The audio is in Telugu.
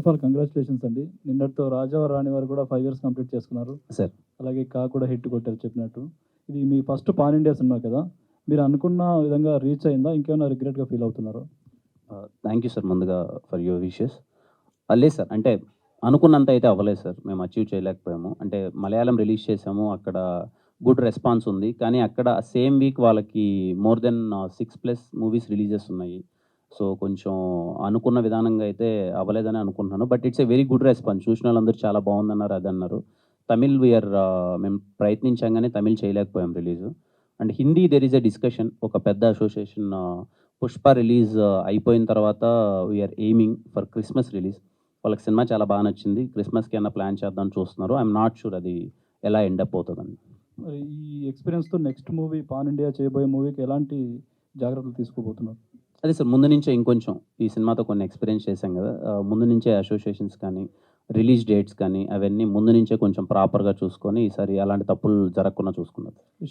ఆఫ్ ఆల్ కంగ్రాచులేషన్స్ అండి. నిన్నటితో 'రాజా రాణి' వారు కూడా 5 ఇయర్స్ కంప్లీట్ చేసుకున్నారు. సార్. అలాగే 'కా' కూడా హిట్ కొట్టారు చెప్పినట్టు. ఇది మీ ఫస్ట్ పాన్ ఇండియా సినిమా కదా! మీరు అనుకున్న విధంగా రీచ్ అయిందా? ఇంకేమైనా రిగ్రెట్‌గా ఫీల్ అవుతున్నారా? థ్యాంక్ యూ సార్ ముందుగా ఫర్ యువర్ విషెస్. లేదు సార్. అంటే అనుకున్నంత అయితే అవ్వలేదు సార్. మేము అచీవ్ చేయలేకపోయాము. అంటే మలయాళం రిలీజ్ చేసాము. అక్కడ గుడ్ రెస్పాన్స్ ఉంది. కానీ అక్కడ సేమ్ వీక్ వాళ్ళకి మోర్ దెన్ 6+ మూవీస్ రిలీజెస్ ఉన్నాయి. సో, కొంచెం అనుకున్న విధానంగా అయితే అవ్వలేదని అనుకుంటున్నాను. But it's a very good response. చూసిన వాళ్ళందరూ చాలా బాగుందన్నారు, అదన్నారు. తమిళ్ మేము ప్రయత్నించాం గానీ తమిళ్ చేయలేకపోయాం release. And Hindi there is a discussion. ఒక పెద్ద అసోసియేషన్ 'పుష్ప' రిలీజ్ అయిపోయిన తర్వాత we're aiming for Christmas release. వాళ్ళకి సినిమా చాలా బాగా నచ్చింది. క్రిస్మస్‌కి ఏమన్నా ప్లాన్ చేద్దామని చూస్తున్నారు. ఐయామ్ నాట్ షూర్ అది ఎలా ఎండ్ అప్ అవుతదని. మరి ఈ ఎక్స్‌పీరియన్స్‌తో నెక్స్ట్ మూవీ పాన్ ఇండియా చేయబోయే మూవీకి ఎలాంటి జాగ్రత్తలు తీసుకోబోతున్నారు? అదే సార్, ముందు నుంచే ఇంకొంచెం ఈ సినిమాతో కొన్ని ఎక్స్‌పీరియన్స్ చేశాం గదా! ముందు నుంచే అసోసియేషన్స్ కానీ, రిలీజ్ డేట్స్ కానీ అవన్నీ ముందు నుంచే కొంచెం ప్రాపర్‌గా చూసుకొని ఈసారి అలాంటి తప్పులు జరగకుండా చూసుకున్నాం.